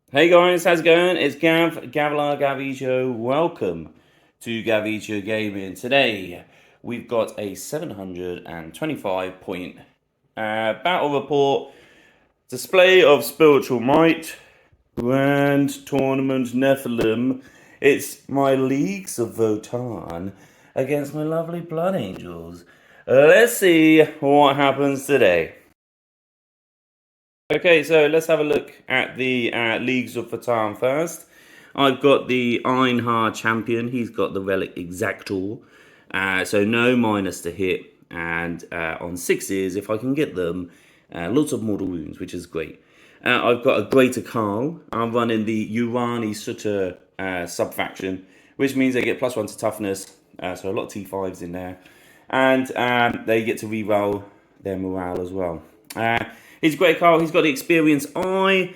Hey guys, how's it going? It's Gavicho. Welcome to Gavicho Gaming. Today we've got a 725 point battle report, display of spiritual might, grand tournament Nephilim. It's my leagues of Votann against my lovely blood angels. Let's see what happens today. Okay, so let's have a look at the leagues of Votann first. I've got the Einhard champion. He's got the relic Exactor. So no minus to hit. And on sixes, if I can get them, lots of mortal wounds, which is great. I've got a Greater Carl. I'm running the Urani Sutta sub-faction, which means they get +1 to toughness. So a lot of T5s in there. And they get to re-roll their morale as well. He's a great Carl. He's got the experience eye.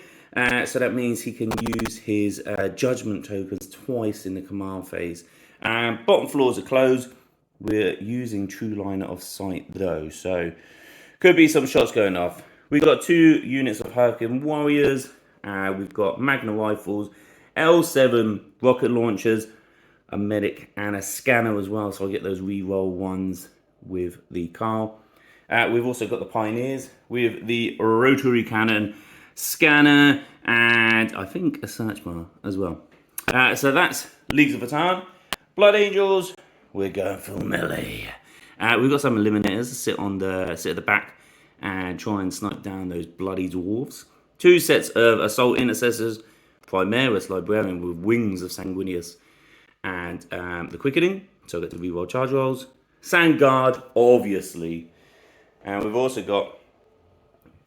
So that means he can use his judgment tokens twice in the command phase. Bottom floors are closed. We're using true line of sight though, so could be some shots going off. We've got 2 units of Hurricane Warriors. We've got Magna Rifles, L7 rocket launchers, a medic and a scanner as well, so I get those re-roll ones with the Carl. We've also got the Pioneers with the rotary cannon, scanner, and I think a search bar as well. So that's Leagues of Votann. Blood Angels, we're going full melee. We've got some eliminators to sit at the back and try and snipe down those bloody dwarves. 2 sets of assault intercessors, Primaris Librarian with wings of Sanguinius, and the quickening, so I get to reroll charge rolls. Sand Guard, obviously. And we've also got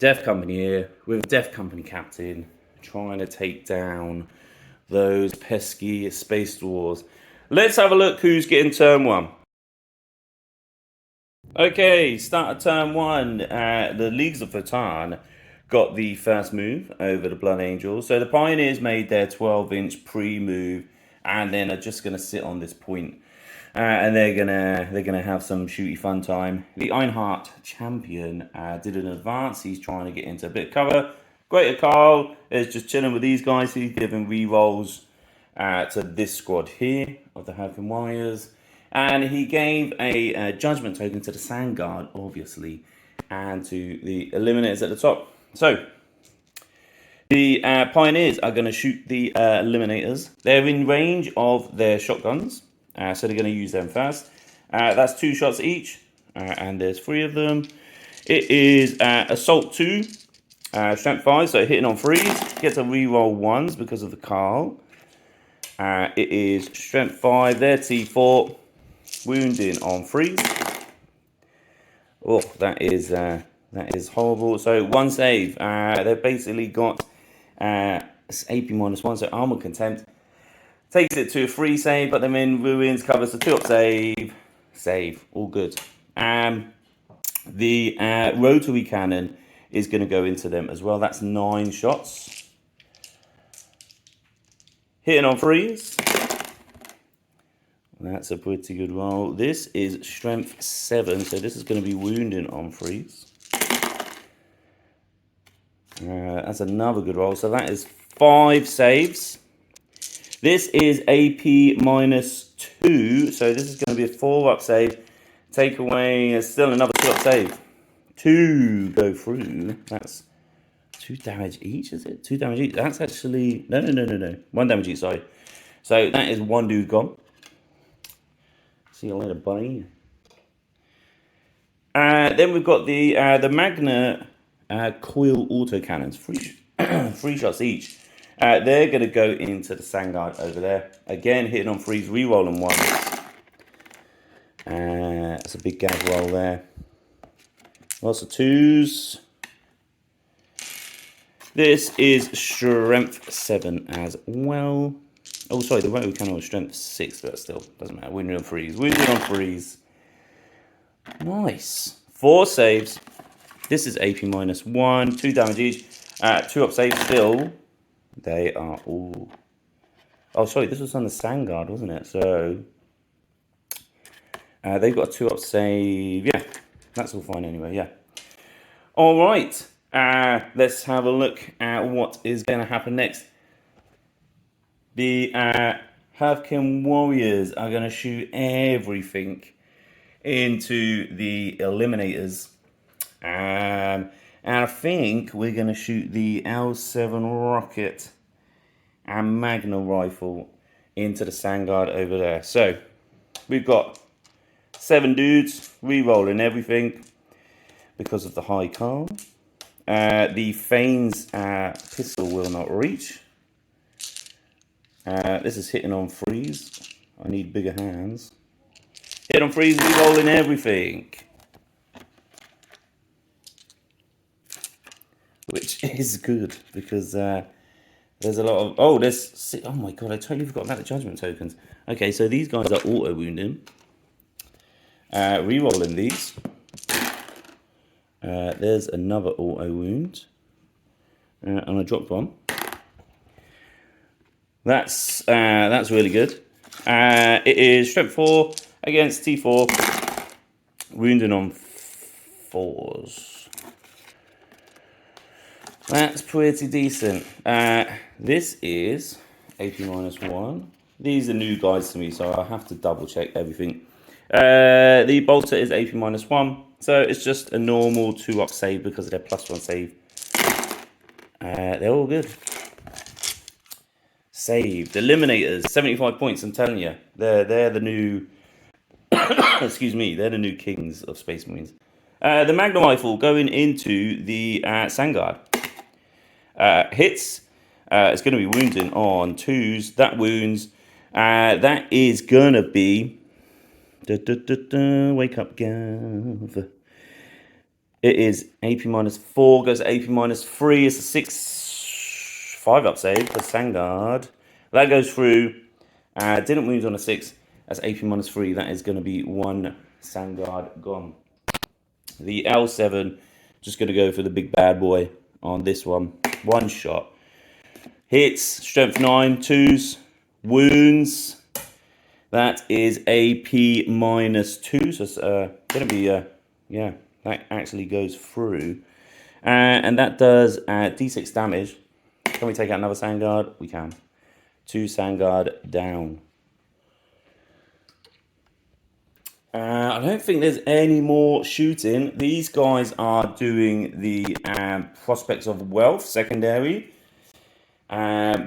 Death Company here with Death Company Captain trying to take down those pesky space dwarves. Let's have a look who's getting turn 1. Okay, start of turn 1. The Leagues of Votann got the first move over the Blood Angels. So the Pioneers made their 12-inch pre-move and then are just going to sit on this point. And they're gonna have some shooty fun time. The Einhard champion did an advance. He's trying to get into a bit of cover. Greater Carl is just chilling with these guys. He's giving re-rolls to this squad here of the Hurricane Warriors. And he gave a judgment token to the Sand Guard, obviously, and to the Eliminators at the top. So the Pioneers are going to shoot the Eliminators. They're in range of their shotguns. So they're going to use them first. That's 2 shots each, and there's 3 of them. It is Assault 2, Strength 5, so hitting on 3s. Gets a reroll 1s because of the Carl. It is Strength 5, their T4, wounding on 3s. Oh, that is horrible. So 1 save. They've basically got AP -1, so Armor Contempt. Takes it to a 3 save, but them in ruins, covers the 2-up save, all good. The rotary cannon is going to go into them as well. That's 9 shots. Hitting on 3s. That's a pretty good roll. This is strength 7, so this is going to be wounding on 3s. That's another good roll. So that is 5 saves. This is AP -2, so this is going to be a 4-up save. Take away, still another 2-up save. 2 go through. That's 2 damage each, is it? 2 damage each. That's actually, no. 1 damage each side. So that is 1 dude gone. See you later, buddy. Then we've got the Magna coil autocannons. 3 shots each. They're going to go into the Sandguard over there. Again, hitting on 3s, re-rolling 1s. That's a big gag roll there. Lots of 2s. This is Strength 7 as well. Oh, sorry, the rotary cannon was Strength 6, but still, doesn't matter. Wounding on 3s. Wounding on 3s. Nice. 4 saves. This is AP -1. 2 damage each. 2-up saves still. They are all... Oh, sorry, this was on the Sandguard, wasn't it? So they've got a 2-up save. Yeah, that's all fine anyway, yeah. All right, let's have a look at what is going to happen next. The Havkin Warriors are going to shoot everything into the Eliminators. And I think we're going to shoot the L7 rocket and Magnum rifle into the Sangard over there. So we've got 7 dudes re-rolling everything because of the high car. The Fane's pistol will not reach. This is hitting on freeze. I need bigger hands. Hit on freeze, re-rolling everything. Which is good because there's a lot of... Oh, there's... Oh my god, I totally forgot about the judgment tokens. Okay, so these guys are auto-wounding. Re-rolling these. There's another auto-wound. And a drop bomb. That's really good. It is strength 4 against T4. Wounding on 4s. That's pretty decent. This is AP -1. These are new guys to me, so I have to double check everything. The bolter is AP -1, so it's just a normal 2-up save because of their +1 save. They're all good. Saved. Eliminators, 75 points, I'm telling you. They're the new... excuse me, they're the new kings of Space Marines. The Magnum Rifle going into the Sangard. Hits. It's going to be wounding on 2s. That wounds. That is going to be... Wake up, Gav. It is AP -4, goes to AP -3. It's a 5-up save for Sangard. That goes through. Didn't wound on a 6. That's AP -3. That is going to be 1 Sangard gone. The L7 just going to go for the big bad boy on this one. 1 shot. Hits. Strength 9. 2s. Wounds. That is AP -2. So it's going to be... yeah, that actually goes through. And that does D6 damage. Can we take out another Sangard? We can. 2 Sangard down. I don't think there's any more shooting. These guys are doing the Prospects of Wealth secondary.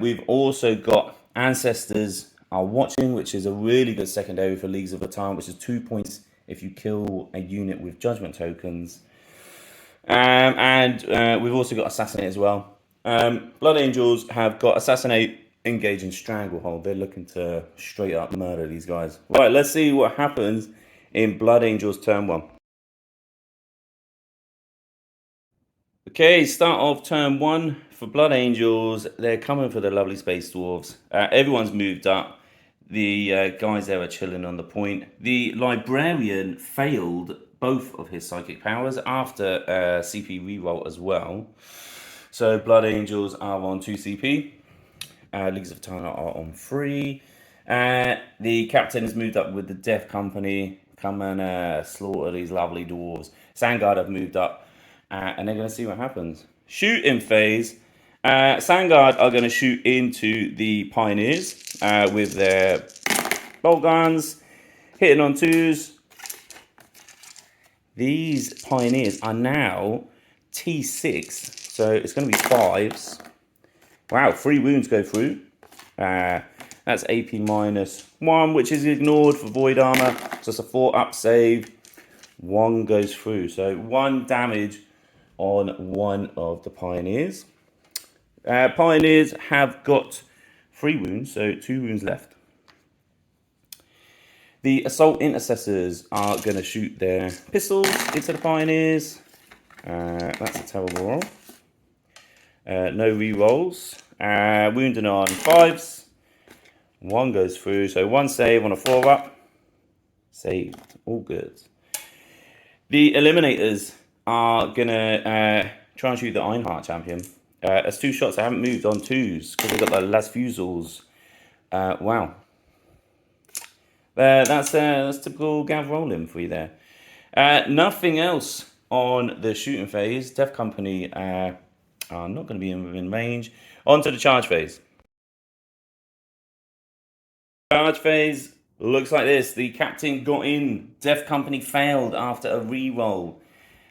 We've also got Ancestors Are Watching, which is a really good secondary for Leagues of Votann, which is 2 points if you kill a unit with judgment tokens. We've also got Assassinate as well. Blood Angels have got Assassinate, Engage, and Stranglehold. They're looking to straight up murder these guys. Right, let's see what happens in Blood Angels turn 1. Okay, start of turn 1 for Blood Angels. They're coming for the lovely Space Dwarves. Everyone's moved up. The guys there are chilling on the point. The Librarian failed both of his psychic powers after CP reroll as well. So Blood Angels are on 2 CP. Leagues of Votann are on 3. The captain has moved up with the Death Company. Come and slaughter these lovely dwarves. Sangard have moved up. And they're going to see what happens. Shooting phase. Sangard are going to shoot into the Pioneers with their bolt guns. Hitting on 2s. These Pioneers are now T6. So it's going to be 5s. Wow, 3 wounds go through. That's AP -1, which is ignored for Void Armor. So it's a 4-up save. 1 goes through. So 1 damage on 1 of the Pioneers. Pioneers have got 3 wounds, so 2 wounds left. The Assault Intercessors are going to shoot their pistols into the Pioneers. That's a terrible roll. No re-rolls. Wounding on 5s. 1 goes through, so 1 save on a 4-up. Saved. All good. The Eliminators are going to try and shoot the Einhart champion. That's 2 shots. I haven't moved on 2s because they've got the Las Fusils. Wow. That's typical Gav rolling for you there. Nothing else on the shooting phase. Death Company are not going to be within range. On to the charge phase. Charge phase looks like this. The captain got in. Death Company failed after a re-roll.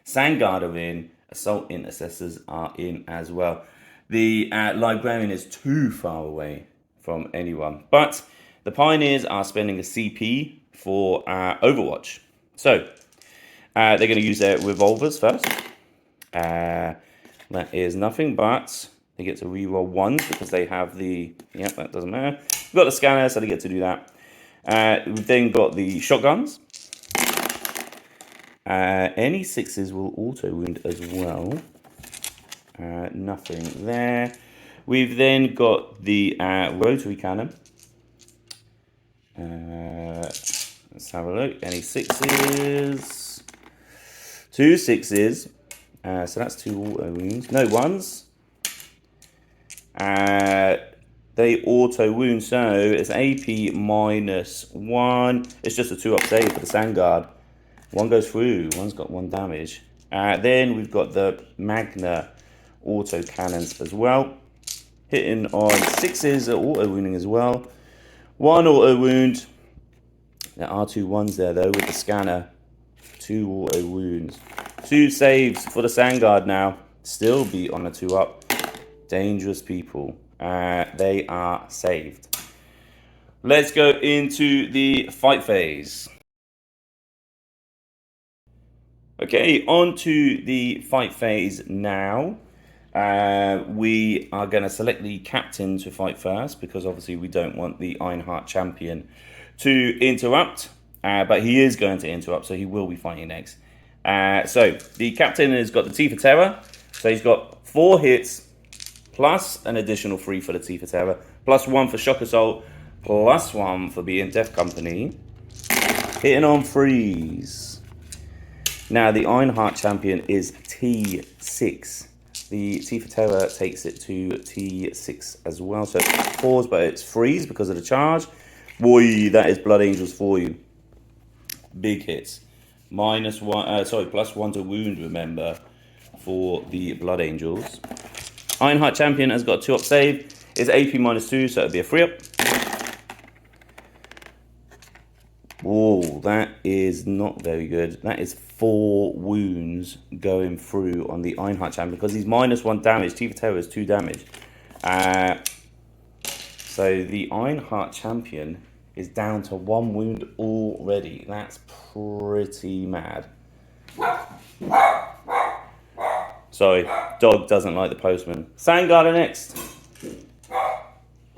Sandguard are in. Assault Intercessors are in as well. The Librarian is too far away from anyone. But the Pioneers are spending a CP for Overwatch. So they're going to use their revolvers first. That is nothing, but they get to re-roll ones because they have the... Yep, that doesn't matter. We've got the scanner, so they get to do that. We've then got the shotguns. Any sixes will auto wound as well. Nothing there. We've then got the rotary cannon. Let's have a look. Any sixes? 2 sixes. So that's 2 auto wounds. No, ones. They auto wound, so it's AP -1. It's just a 2-up save for the Sandguard. One goes through, one's got 1 damage. Then we've got the Magna auto cannons as well. Hitting on 6s, auto wounding as well. 1 auto wound. There are 2 ones there though with the scanner. 2 auto wounds. 2 saves for the Sandguard now. Still be on a 2-up. Dangerous people. They are saved. Let's go into the fight phase. Okay, on to the fight phase now. We are going to select the captain to fight first because obviously we don't want the Ironheart champion to interrupt. But he is going to interrupt, so he will be fighting next. So the captain has got the Teeth of Terror. So he's got 4 hits, plus an additional 3 for the Teeth of Terror, plus 1 for Shock Assault, plus 1 for being Death Company. Hitting on 3s. Now the Ironheart champion is T6. The Teeth of Terror takes it to T6 as well. So it's 4s, but it's 3s because of the charge. Boy, that is Blood Angels for you. Big hits. Plus 1 to wound, remember, for the Blood Angels. Ironheart champion has got a 2-up save. It's AP -2, so it'll be a 3-up. Oh, that is not very good. That is 4 wounds going through on the Ironheart champion because he's -1 damage. Teeth of Terror is 2 damage. So the Ironheart champion is down to 1 wound already. That's pretty mad. Sorry, dog doesn't like the postman. Sandguard are next.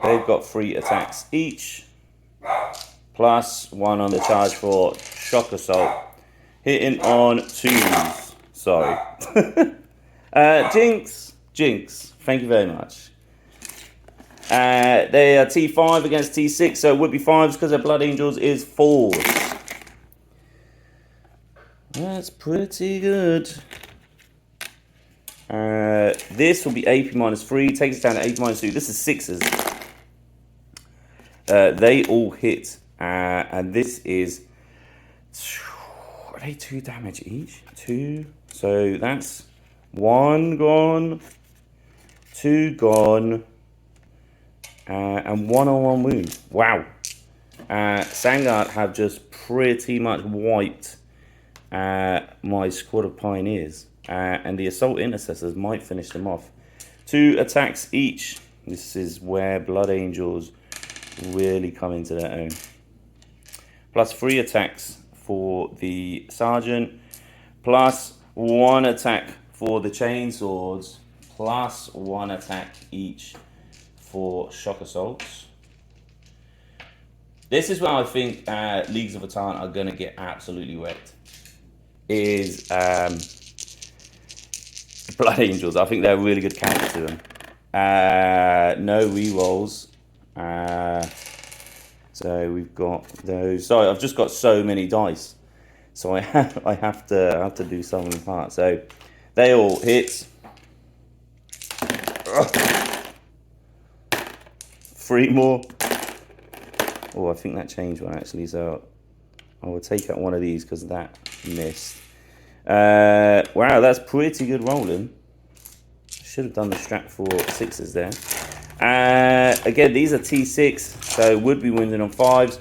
They've got 3 attacks each. Plus 1 on the charge for Shock Assault. Hitting on 2s. Sorry. Jinx. Thank you very much. They are T5 against T6, so it would be 5s because their Blood Angels is 4s. That's pretty good. This will be AP -3, takes it down to AP -2. This is 6s. They all hit, and this is... Are they 2 damage each? 2. So that's 1 gone, 2 gone, and 1 on 1 wound. Wow. Sandguard have just pretty much wiped my squad of Pioneers. And the Assault Intercessors might finish them off. 2 attacks each. This is where Blood Angels really come into their own. Plus 3 attacks for the Sergeant. Plus 1 attack for the Chainswords. Plus 1 attack each for Shock Assaults. This is where I think Leagues of Votann are going to get absolutely wrecked. Is... Blood Angels. I think they're a really good counter to them. No rerolls. So we've got those. Sorry, I've just got so many dice, so I have to do some of them apart. So they all hit. 3 more. Oh, I think that changed one actually. So I will take out one of these because that missed. Wow, that's pretty good rolling. Should have done the strat for 6s there. Again, these are T6, so would be wounding on 5s,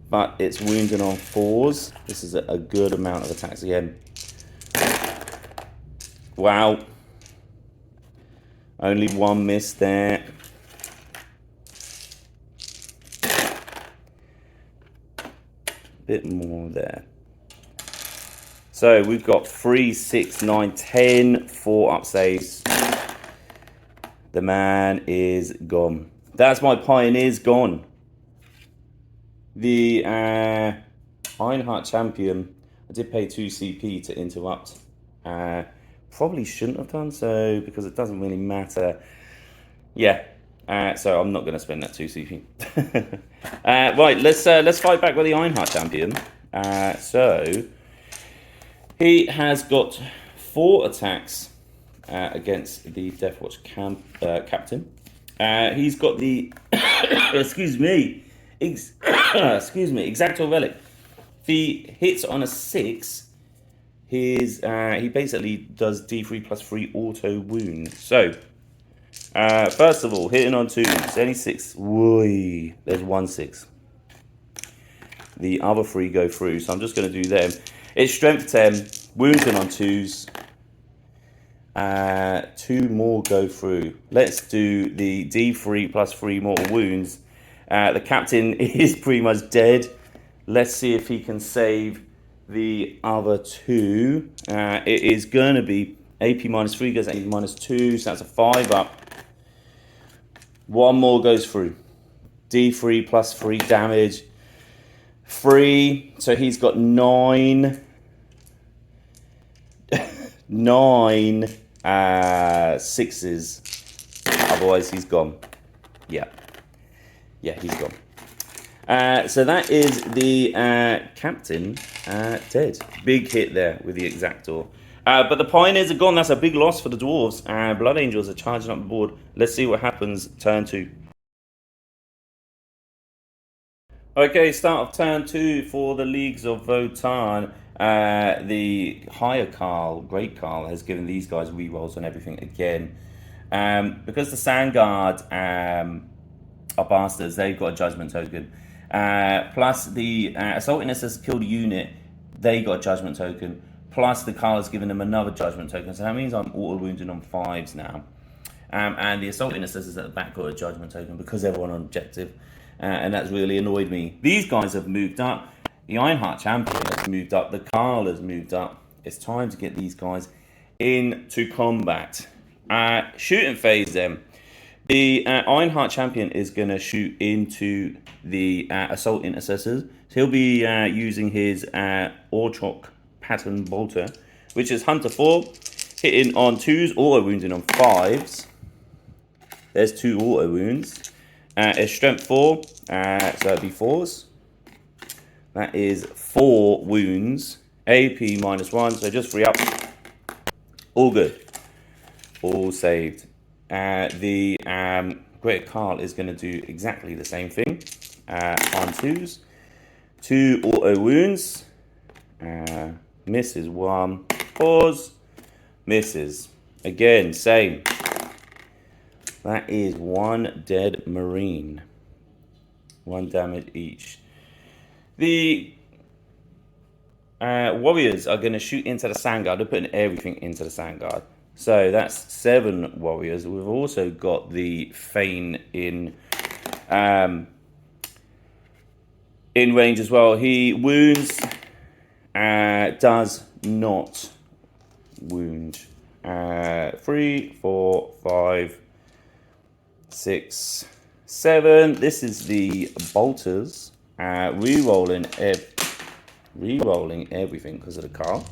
but it's wounding on 4s. This is a good amount of attacks again. Wow. Only one miss there. Bit more there. So we've got 3, 6, 9, 10, 4 up saves. The man is gone. That's my Pioneers gone. The Ironheart champion. I did pay 2 CP to interrupt. Probably shouldn't have done so because it doesn't really matter. Yeah. So I'm not going to spend that 2 CP. Right. Let's fight back with the Ironheart champion. So he has got 4 attacks against the Deathwatch captain. He's got the excuse me, Exacto Relic. If he hits on a 6, he basically does D3 plus 3 auto wound. So first of all, hitting on 2s, any 6. Whee, there's 1 6. The other 3 go through, so I'm just going to do them. It's strength 10, wounding on 2s. 2 more go through. Let's do the D3 plus 3 mortal wounds. The captain is pretty much dead. Let's see if he can save the other 2. It is going to be AP minus 3 goes AP minus 2, so that's a 5 up. 1 more goes through. D3 plus 3 damage. 3, so he's got 9. 9 6s. Otherwise, he's gone. Yeah, he's gone. So that is the captain dead. Big hit there with the Exactor. But the Pioneers are gone. That's a big loss for the Dwarves. Blood Angels are charging up the board. Let's see what happens turn 2. Okay, start of turn 2 for the Leagues of Votann. The higher Carl, Great Carl, has given these guys rerolls on everything again. Because the Sandguard are bastards, they've got a judgment token. Plus the Assaultiness has killed a unit, they got a judgment token. Plus the Carl has given them another judgment token. So that means I'm auto wounding on 5s now. And the Assaultiness is at the back got a judgment token because everyone on objective. And that's really annoyed me. These guys have moved up. The Ironheart champion has moved up. The Carl has moved up. It's time to get these guys into combat. Shooting phase then. The Ironheart champion is going to shoot into the Assault Intercessors. So he'll be using his Orchok Pattern Bolter, which is Hunter 4. Hitting on 2s, auto wounding on 5s. There's 2 auto wounds. It's Strength 4, so it'd be 4s. That is 4 wounds. AP minus 1, so just 3 up. All good. All saved. The Great Carl is going to do exactly the same thing. On 2s. 2 auto wounds. Misses 1. Pause. Misses. Again, same. That is 1 dead Marine. 1 damage each. The warriors are going to shoot into the Sandguard. They're putting everything into the Sandguard. So that's 7 warriors. We've also got the Thane in range as well. He wounds, does not wound. 3, 4, 5, 6, 7. This is the bolters. Re-rolling everything because of the car.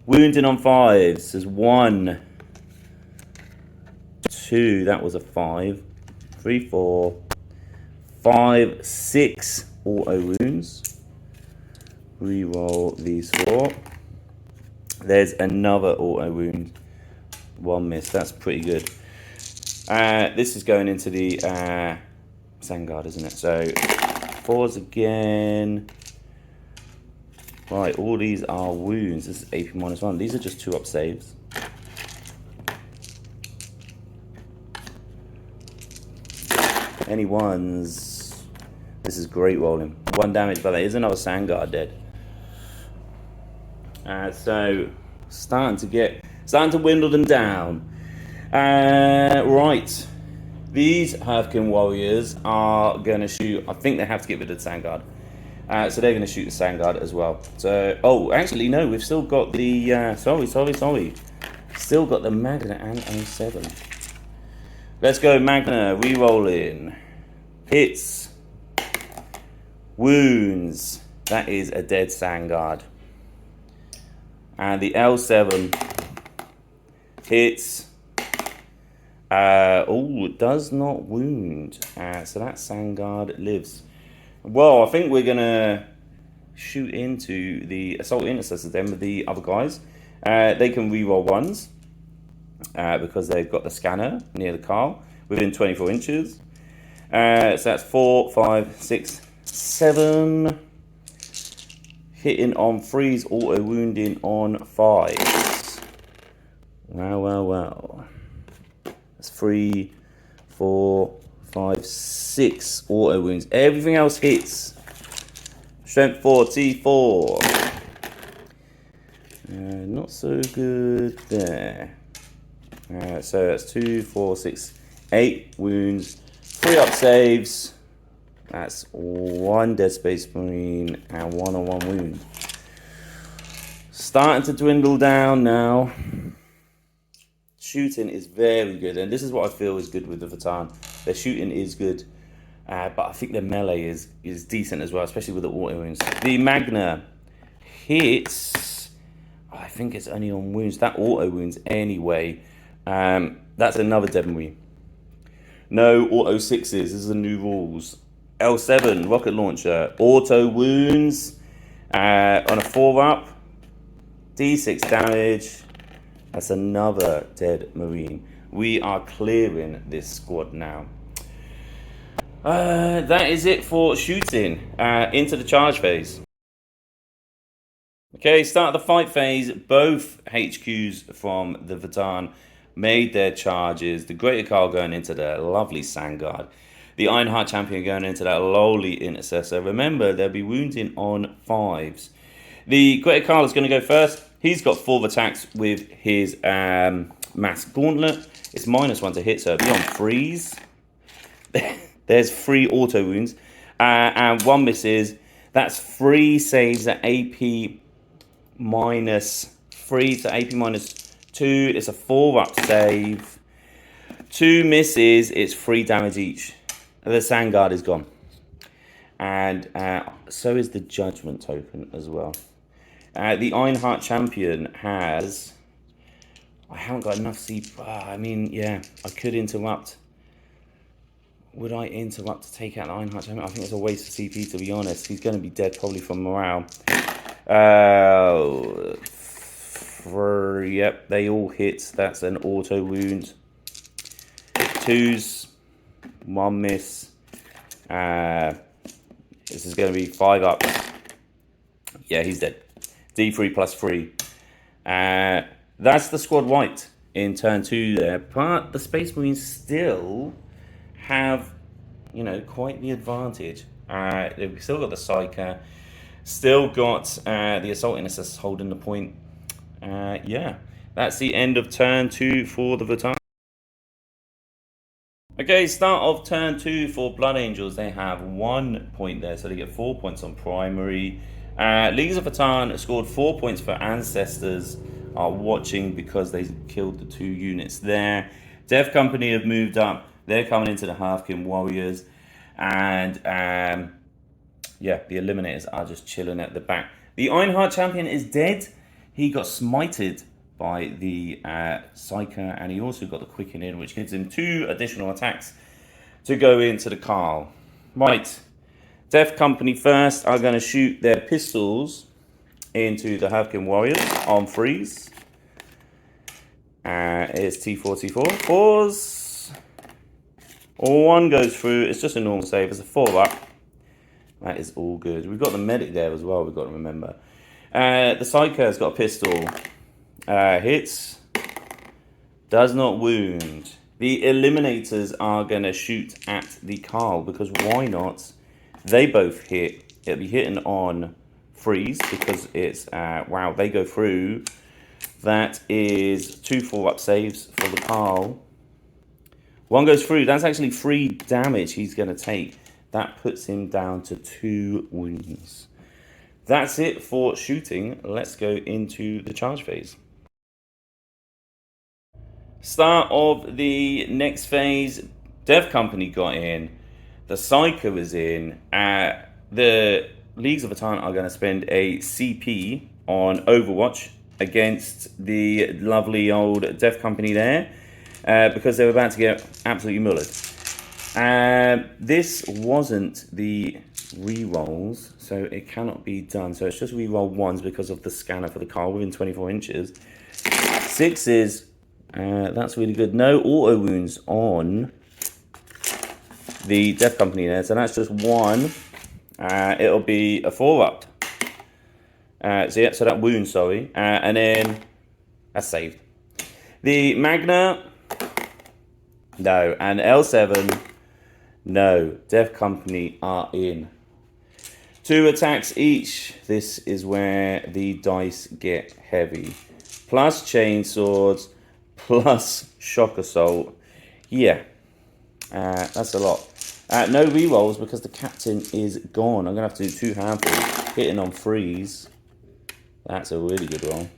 Wounding on 5s. There's 1, 2. That was a 5. 3, 4, 5, 6 auto wounds. Re-roll these 4. There's another auto wound. 1 miss. That's pretty good. This is going into the Sandguard, isn't it? So 4s again. Right, all these are wounds. This is AP minus 1. These are just 2 up saves. Any ones? This is great rolling. 1 damage, but there is another Sandguard dead. So starting to dwindle them down. Right. These Hearthkin Warriors are going to shoot. I think they have to get rid of the Sandguard. So they're going to shoot the Sandguard as well. So, oh, actually, no, we've still got the, sorry. Still got the Magna and 07. Let's go, Magna, re-rolling. Hits. Wounds. That is a dead Sandguard. And the L7 hits. It does not wound. So that Sandguard lives. Well, I think we're going to shoot into the Assault Intercessors then with the other guys. They can reroll ones because they've got the scanner near the car within 24 inches. So that's 4, 5, 6, 7. Hitting on 3s, auto wounding on 5s. Wow. That's 3, 4, 5, 6 auto wounds. Everything else hits. Strength 4, T4. Not so good there. So that's 2, 4, 6, 8 wounds. 3 up saves. That's 1 Dead Space Marine and 1 on 1 wound. Starting to dwindle down now. Shooting is very good, and this is what I feel is good with the Votann. Their shooting is good, but I think their melee is decent as well, especially with the auto wounds. The Magna hits, I think it's only on wounds. That auto wounds anyway. That's another dead Marine. No auto 6s. This is the new rules. L7 rocket launcher, auto wounds on a 4-up, D6 damage. That's another dead Marine. We are clearing this squad now. That is it for shooting. Into the charge phase. Okay, start of the fight phase. Both HQs from the Votann made their charges. The Greater Carl going into the lovely Sandguard. The Ironheart Champion going into that lowly Intercessor. Remember, they'll be wounding on 5s. The Greater Carl is going to go first. He's got 4 attacks with his Mass Gauntlet. It's -1 to hit, so it'll be on 3s. There's 3 auto wounds. And 1 misses. That's 3 saves at AP -3 to AP -2. It's a 4-up save. 2 misses. It's 3 damage each. The Sandguard is gone. And so is the Judgment token as well. The Ironheart Champion has... I haven't got enough CP. I mean, yeah, I could interrupt. Would I interrupt to take out the Ironheart Champion? I think it's a waste of CP, to be honest. He's going to be dead probably from morale. Yep, they all hit. That's an auto wound. 2s. 1 miss. This is going to be 5 up. Yeah, he's dead. D3 +3. That's the squad white in turn 2 there. But the Space Marines still have, you know, quite the advantage. They've still got the Psyker. Still got the Assault Intercessors holding the point. Yeah, that's the end of turn 2 for the Votann. Okay, start of turn 2 for Blood Angels. They have 1 point there, so they get 4 points on primary. Leagues of Votann scored 4 points for Ancestors. Are watching because they killed the 2 units there. Death Company have moved up. They're coming into the Hearthkin Warriors. And yeah, the Eliminators are just chilling at the back. The Ironheart Champion is dead. He got smited by the Psyker, and he also got the Quicken in, which gives him 2 additional attacks to go into the Carl. Right, Death Company first are going to shoot their pistols into the Hearthkin Warriors on 3s. It's T4, T4. 4s. 1 goes through. It's just a normal save. It's a 4-up. That is all good. We've got the medic there as well, we've got to remember. The Psyker's got a pistol. Hits. Does not wound. The eliminators are going to shoot at the Carl, because why not? They both hit. It'll be hitting on freeze because it's, wow, they go through. That is 2 4-up saves for the Carl. One goes through. That's actually 3 damage he's going to take. That puts him down to 2 wounds. That's it for shooting. Let's go into the charge phase. Start of the next phase. Dev Company got in. The Psycho is in. The Leagues of Votann are going to spend a CP on Overwatch against the lovely old Dev Company there, because they were about to get absolutely mullered. This wasn't the re-rolls, so it cannot be done. So it's just re-roll 1s because of the scanner for the car within 24 inches. 6s, that's really good. No auto wounds on the Death Company there, so that's just 1. It'll be a 4-up. So yeah, so that wound, sorry. And then that's saved. The Magna, no. And L7, no. Death Company are in. 2 attacks each. This is where the dice get heavy. Plus chain swords, plus shock assault. Yeah, that's a lot. No rerolls because the captain is gone. I'm going to have to do 2 handfuls. Hitting on freeze. That's a really good roll.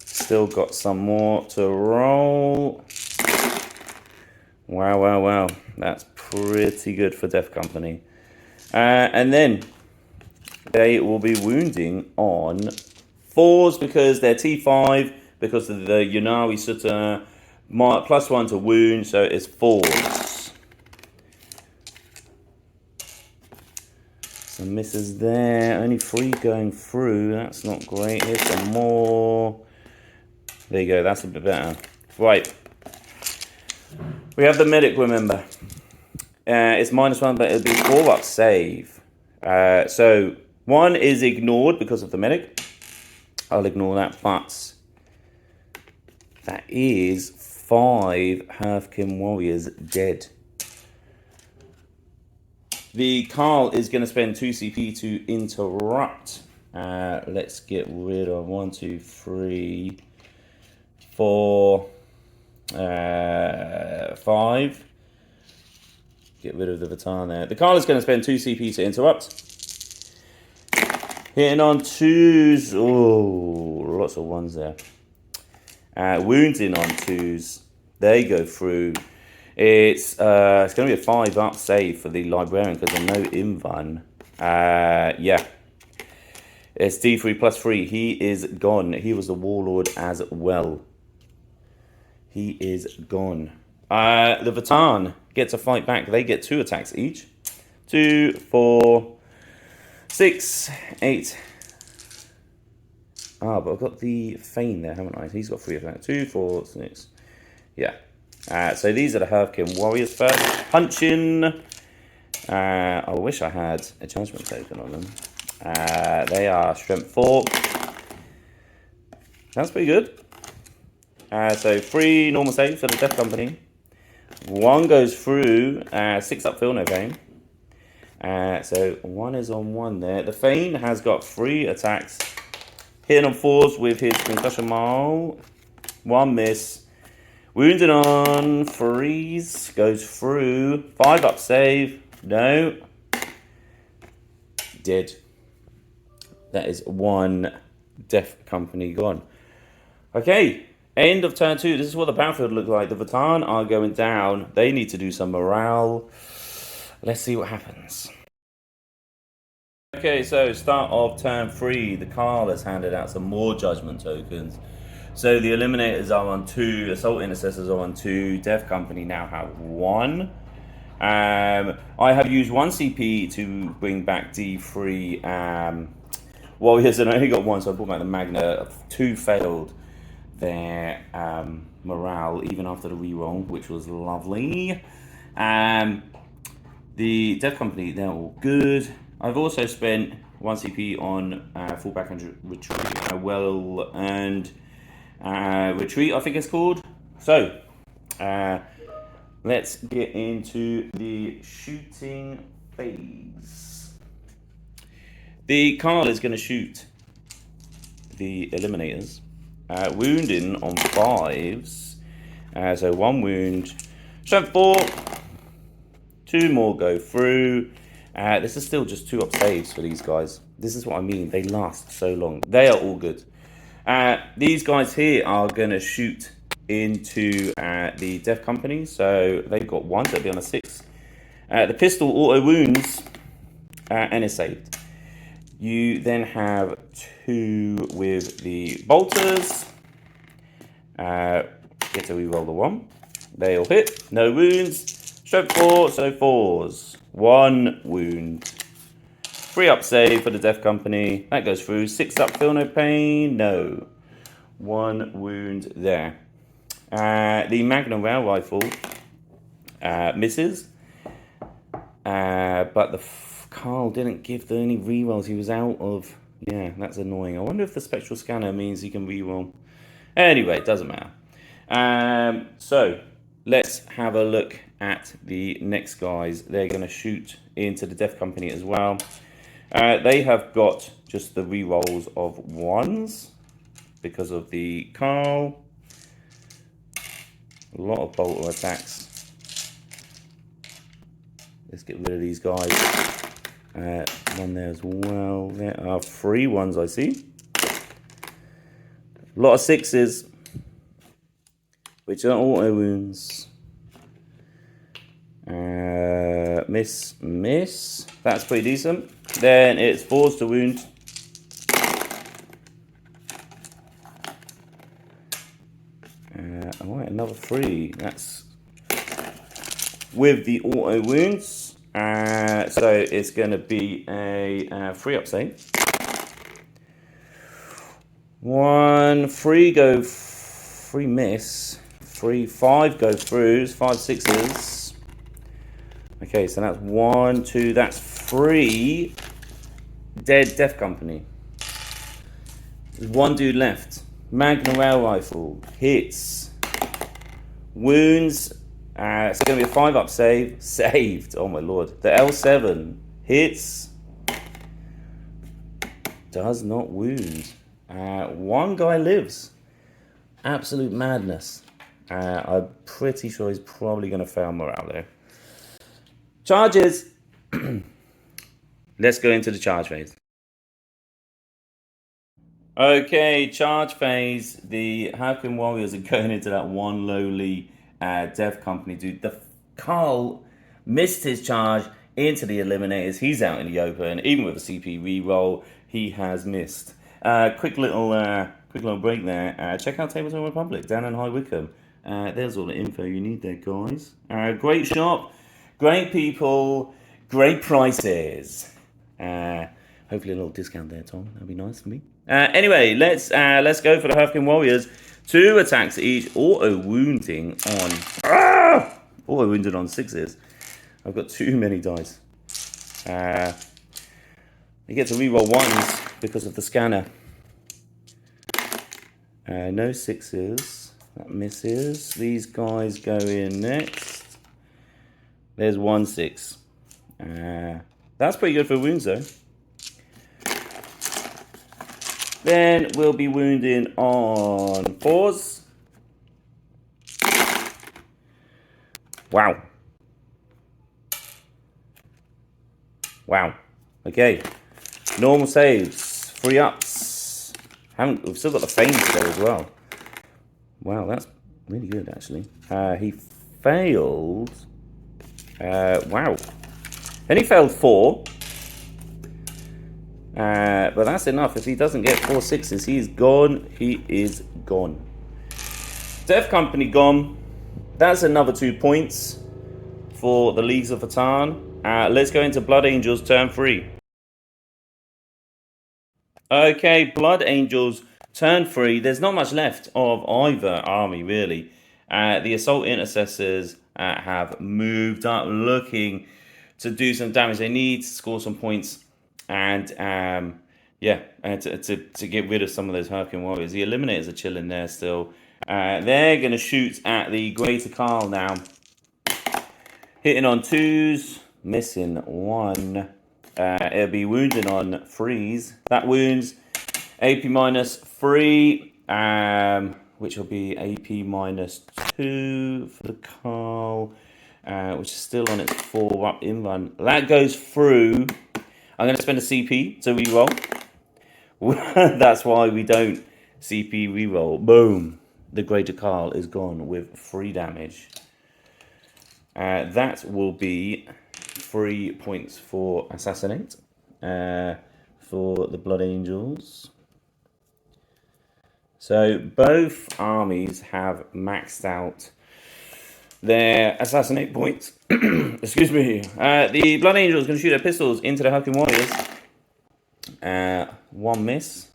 Still got some more to roll. Wow, wow, wow. That's pretty good for Death Company. And then they will be wounding on 4s because they're T5, because of the Yunari Sutta, +1 to wound, so it's 4s. Some misses there. Only 3 going through. That's not great. Here's some more. There you go. That's a bit better. Right. We have the medic, remember. It's -1, but it'll be 4-up save. So 1 is ignored because of the medic. I'll ignore that, but that is 5 Hearthkin warriors dead. The Carl is going to spend 2 CP to interrupt. Let's get rid of 1, 2, 3, 4, 5. Get rid of the Votann there. The Carl is going to spend 2 CP to interrupt. Hitting on 2s. Oh, lots of 1s there. Wounding on 2s. They go through. It's going to be a 5-up save for the Librarian because there's no Invan. Yeah. It's D3 +3. He is gone. He was the Warlord as well. He is gone. The Votann get to fight back. They get 2 attacks each. 2, 4, 6, 8. Ah, but I've got the Feign there, haven't I? He's got 3 attacks. 2, 4, 6. Yeah. So these are the Hearthkin warriors first. Punching. I wish I had a judgment token on them. They are strength 4. That's pretty good. So 3 normal saves for the Death Company. 1 goes through. 6-up fill, no Feign. So 1 is on 1 there. The Feign has got 3 attacks. Hitting on 4s with his concussion maul. 1 miss. Wounded on freeze. Goes through. 5-up save. No. Dead. That is 1 Death Company gone. Okay. End of turn 2. This is what the battlefield looks like. The Votann are going down. They need to do some morale. Let's see what happens. Okay, so start of turn 3. The Carl has handed out some more judgment tokens. So the Eliminators are on 2. Assault Intercessors are on 2. Death Company now have 1. I have used 1 CP to bring back D3 Warriors, and I only got 1, so I brought back the Magna. 2 failed their morale, even after the reroll, which was lovely. The Death Company, they're all good. I've also spent 1 CP on full back and retreat, well earned. Retreat, I think it's called. So, let's get into the shooting phase. The Carl is going to shoot the Eliminators, wounding on 5s. So 1 wound, strength 4, 2 more go through. This is still just 2 up saves for these guys. This is what I mean, they last so long. They are all good. These guys here are going to shoot into the Death Company. So they've got 1, so it'll be on a 6. The pistol auto wounds and is saved. You then have 2 with the bolters. Get to reroll the 1. They all hit. No wounds. Strength 4, so 4s. 1 wound. 3 up save for the Death Company. That goes through. 6 up, feel no pain. No. 1 wound there. The Magnum Rail Rifle misses. But the Carl didn't give any rerolls. He was out of... Yeah, that's annoying. I wonder if the Spectral Scanner means he can reroll. Anyway, it doesn't matter. So, let's have a look at the next guys. They're going to shoot into the Death Company as well. They have got just the rerolls of 1s because of the Carl. A lot of bolter attacks. Let's get rid of these guys. 1 there as well. There are 3 1s, I see. A lot of 6s, which are auto wounds. Miss. That's pretty decent. Then it's 4s to wound. Alright, another 3. That's with the auto wounds. So it's going to be a 3 up save. 1, 3 go, 3 miss. 3, 5 go throughs. 5 6s. Okay, so that's 1, 2. That's 3 dead Death Company. There's 1 dude left. Magnum Rail Rifle hits. Wounds. It's going to be a 5 up save. Saved. Oh my lord. The L7 hits. Does not wound. 1 guy lives. Absolute madness. I'm pretty sure he's probably going to fail morale there. Charges. Let's go into the charge phase. Okay, charge phase. The Hurricane Warriors are going into that 1 lowly Death Company dude. The Carl missed his charge into the Eliminators. He's out in the open. Even with a CP reroll, he has missed. Quick little break there. Check out Tabletop Republic down in High Wycombe. There's all the info you need there, guys. Great shop, great people, great prices. Hopefully a little discount there, Tom. That'd be nice for me. Anyway, let's go for the Hurricane Warriors. 2 attacks each, auto wounding on auto wounded on 6s. I've got too many dice. You get to reroll 1s because of the scanner. No 6s. That misses. These guys go in next. There's 1 6. That's pretty good for wounds though. Then we'll be wounding on 4s. Wow. Wow. Okay. Normal saves. 3 ups. We've still got the feign to go as well. Wow, that's really good actually. He failed. Wow. And he failed 4. But that's enough. If he doesn't get 4 6s, he's gone. He is gone. Death Company gone. That's another 2 points for the Leagues of Votann. Let's go into Blood Angels turn 3. Okay, Blood Angels turn 3. There's not much left of either army, really. The Assault Intercessors have moved up, looking to do some damage. They need to score some points. And yeah, to get rid of some of those Hurricane Warriors. The Eliminators are chilling there still. They're going to shoot at the Greater Carl now. Hitting on 2s, missing 1. It'll be wounding on 3s. That wounds AP -3, which will be AP -2 for the Carl, which is still on its 4-up in run. That goes through. I'm going to spend a CP to reroll. That's why we don't CP reroll. Boom. The Greater Carl is gone with 3 damage. That will be 3 points for Assassinate for the Blood Angels. So both armies have maxed out their Assassinate points. Excuse me. The Blood Angels are going to shoot their pistols into the Hurricane Warriors. 1 miss.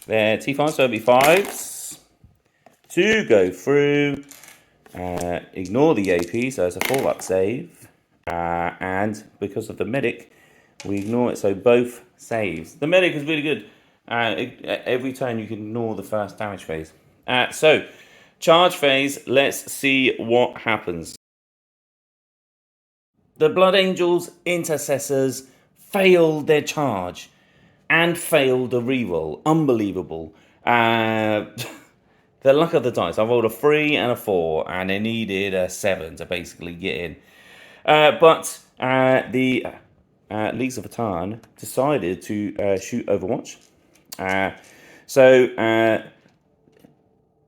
Their T5s, so it'll be 5s. 2 go through. Ignore the AP, so it's a 4-up save. And because of the medic, we ignore it, so both saves. The medic is really good. Every turn you can ignore the first damage phase. So, charge phase, let's see what happens. The Blood Angels Intercessors failed their charge and failed a reroll. Unbelievable. The luck of the dice. I rolled a 3 and a 4, and they needed a 7 to basically get in. But the Leagues of Votann decided to shoot Overwatch. So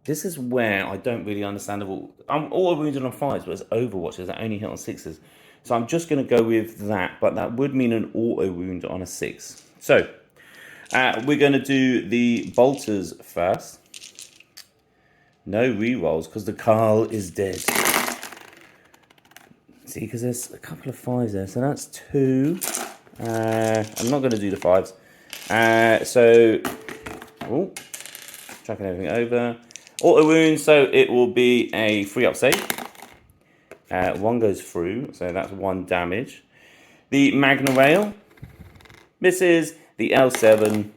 this is where I don't really understand. I'm auto wounded on 5s, but it's Overwatch that only hit on 6s. So I'm just going to go with that, but that would mean an auto wound on a 6. So we're going to do the bolters first. No rerolls because the Carl is dead. See, because there's a couple of 5s there, so that's 2. I'm not going to do the 5s. Tracking everything over. Auto wound, so it will be a 3-up save. 1 goes through, so that's 1 damage. The Magna Rail misses. The L7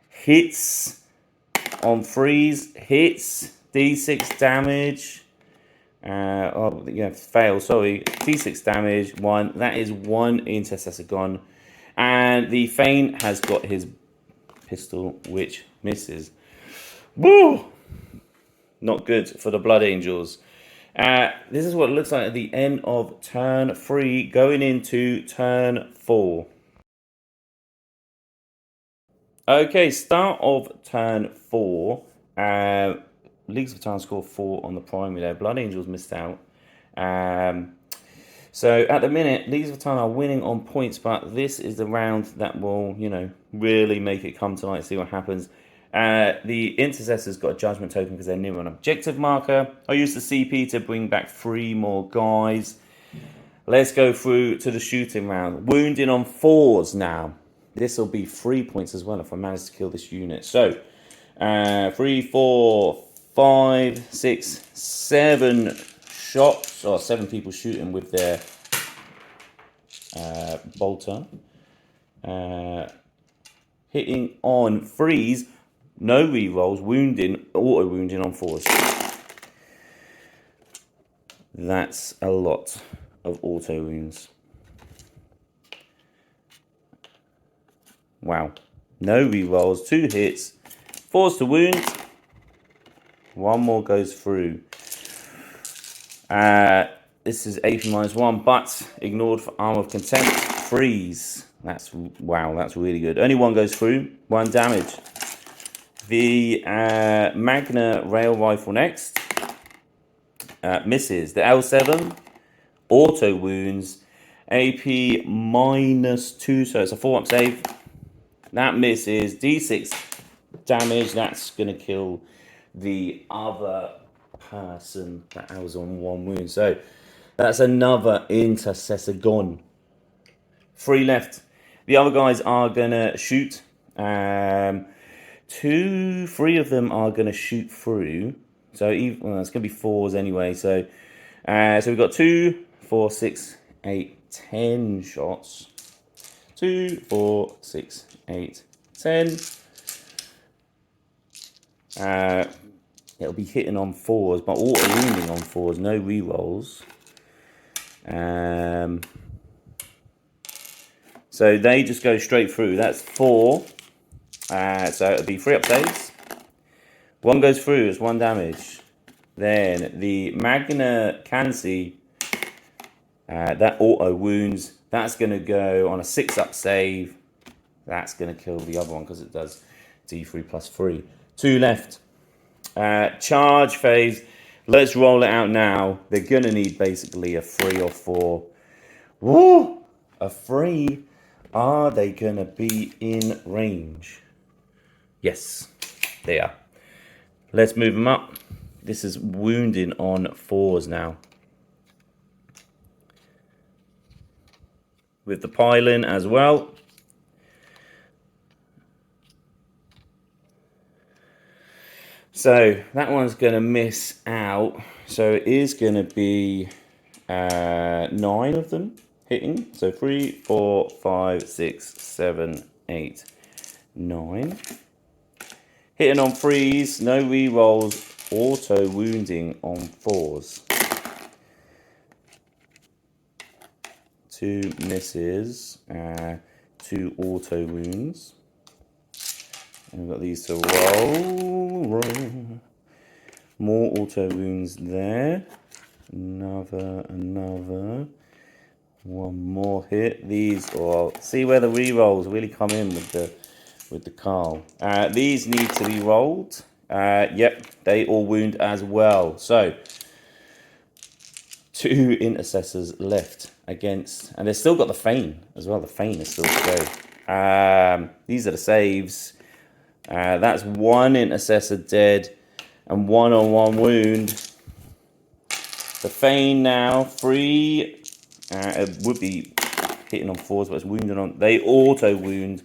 hits on 3s, hits. D6 damage. Fail, sorry. D6 damage, 1. That is 1 Intercessor gone. And the Feint has got his pistol, which misses. Woo! Not good for the Blood Angels. This is what it looks like at the end of turn 3, going into turn 4. Okay, start of turn 4. Leagues of Votann scored 4 on the primary there. Blood Angels missed out. So at the minute, Leagues of Votann are winning on points, but this is the round that will, really make it come tonight. See what happens. The Intercessors got a Judgment token because they're near an objective marker. I used the CP to bring back 3 more guys. Let's go through to the shooting round. Wounding on 4s now. This will be 3 points as well if I manage to kill this unit. So 3, 4, 5, 6, 7 shots, or 7 people shooting with their bolter. Hitting on 3s, no rerolls, wounding, auto wounding on 4s. That's a lot of auto wounds. Wow. No rerolls, 2 hits, 4s to wound. 1 more goes through. This is AP -1, but ignored for Arm of Contempt. 3s. That's really good. Only 1 goes through. 1 damage. The Magna Rail Rifle next. Misses. The L7. Auto wounds. AP -2, so it's a 4-up save. That misses. D6 damage. That's going to kill the other person that was on 1 wound. So that's another Intercessor gone. 3 left. The other guys are going to shoot. 3 of them are going to shoot through. So it's going to be 4s anyway. So we've got 2, 4, 6, 8, 10 shots. 2, 4, 6, 8, 10. It'll be hitting on 4s, but auto wounding on 4s, no rerolls. So they just go straight through. That's 4. So it'll be 3 up saves. 1 goes through, it's 1 damage. Then the Magna Cancy, that auto wounds, that's going to go on a 6 up save. That's going to kill the other one because it does D3 plus 3. 2 left. Charge phase. Let's roll it out now. They're going to need basically a 3 or 4. Woo! A 3. Are they going to be in range? Yes, they are. Let's move them up. This is wounding on 4s now. With the piling as well. So that one's going to miss out. So it is going to be 9 of them hitting. So 3, 4, 5, 6, 7, 8, 9. Hitting on 3s, no rerolls, auto wounding on 4s. 2 misses, 2 auto wounds. And we've got these to roll. More auto wounds there. Another. 1 more hit. These, or see where the rerolls really come in with the Carl. These need to be rolled. Yep, they all wound as well. So 2 intercessors left against, and they've still got the feign as well. The feign is still to go. These are the saves. That's 1 intercessor dead and 1 on 1 wound. The feign now 3. It would be hitting on 4s, but it's wounding on. They auto wound.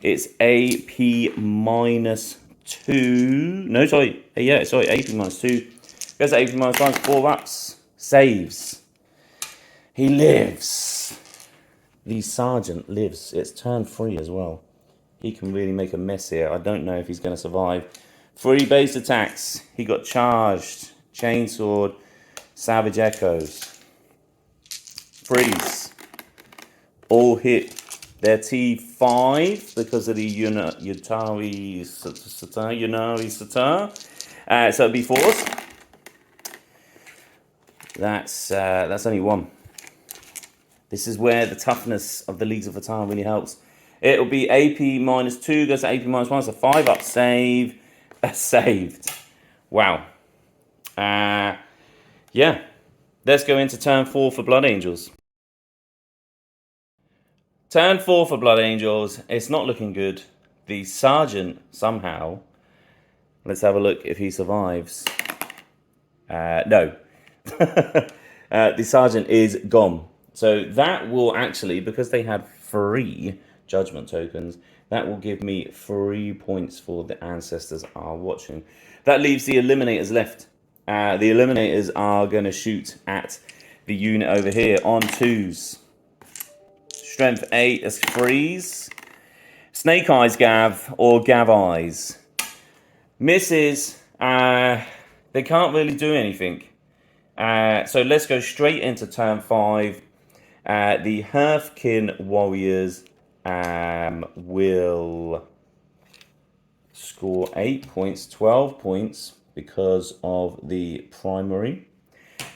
It's AP minus 2. No, sorry. Yeah, sorry. AP minus 2. Goes to AP minus 1. 4 ups. Saves. He lives. The sergeant lives. It's turn 3 as well. He can really make a mess here. I don't know if he's going to survive. 3 base attacks. He got charged. Chainsword. Savage Echoes. Freeze. All hit their T5 because of the Yutari Satar. So it'd be 4s. That's only 1. This is where the toughness of the Leagues of Votann really helps. It'll be AP minus 2, goes to AP minus 1, so 5 up save. Saved. Wow. Yeah. Let's go into turn 4 for Blood Angels. Turn 4 for Blood Angels. It's not looking good. The sergeant somehow. Let's have a look if he survives. No. The sergeant is gone. So that will actually, because they had 3 judgment tokens, that will give me 3 points for the ancestors are watching. That leaves the eliminators left. The eliminators are going to shoot at the unit over here on 2s. Strength 8 as freeze. Snake Eyes Gav or Gav Eyes. Misses. They can't really do anything. So let's go straight into turn 5. The Hearthkin Warriors will score 8 points, 12 points because of the primary.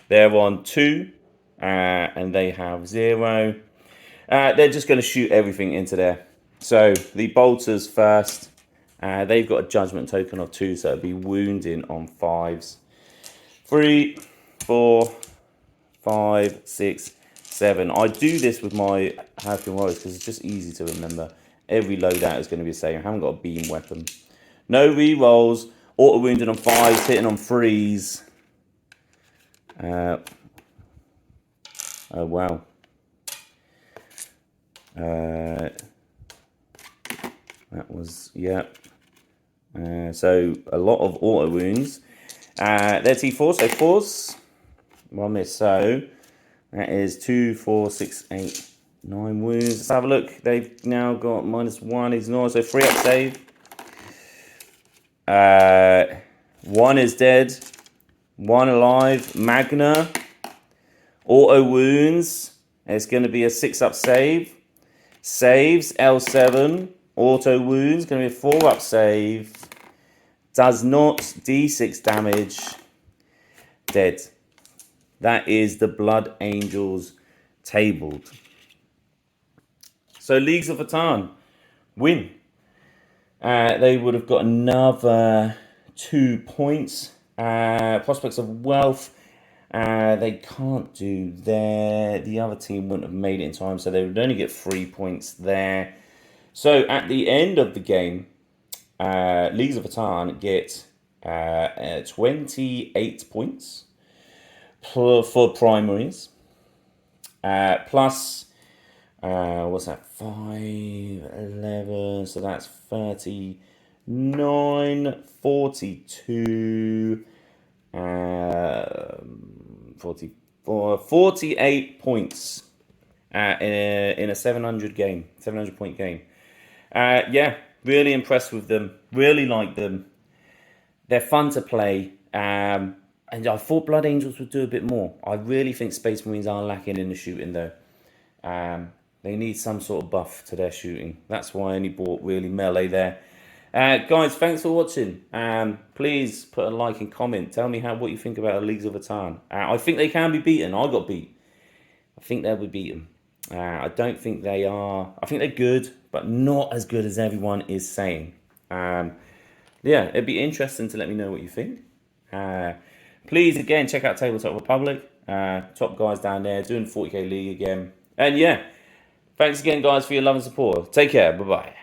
They're on 2 and they have 0. They're just going to shoot everything into there. So the bolters first. They've got a judgment token of 2, so it'll be wounding on 5s. 3, 4, 5, 6, 7. I do this with my Hearthkin Warriors because it's just easy to remember. Every loadout is going to be the same. I haven't got a beam weapon. No re-rolls. Auto wounding on 5s, hitting on 3s. Oh, wow. That was, yeah. So a lot of auto wounds. They're T4, so 4s. 1 miss. So that is 2, 4, 6, 8, 9 wounds. Let's have a look. They've now got -1 ignore, so 3 up save. 1 is dead. 1 alive. Magna. Auto wounds. It's going to be a 6 up save. Saves. L7. Auto wounds. Going to be a 4 up save. Does not. D6 damage. Dead. That is the Blood Angels tabled. So Leagues of Votann win. They would have got another 2 points. Prospects of Wealth. They can't do there. The other team wouldn't have made it in time, so they would only get 3 points there. So at the end of the game, Leagues of Votann get 28 points for primaries. Plus, what's that? 5, 11, so that's 39, 42, 44, 48 points in a 700 game, 700 point game. Yeah, really impressed with them. Really like them. They're fun to play. And I thought Blood Angels would do a bit more. I really think Space Marines are lacking in the shooting, though. They need some sort of buff to their shooting. That's why I only bought really melee there. Guys, thanks for watching. Please put a like and comment. Tell me what you think about the Leagues of Votann. I think they can be beaten. I got beat. I think they'll be beaten. I don't think they are. I think they're good, but not as good as everyone is saying. Yeah, it'd be interesting to let me know what you think. Please, again, check out Tabletop Republic. Top guys down there doing 40k League again. And yeah, thanks again, guys, for your love and support. Take care. Bye-bye.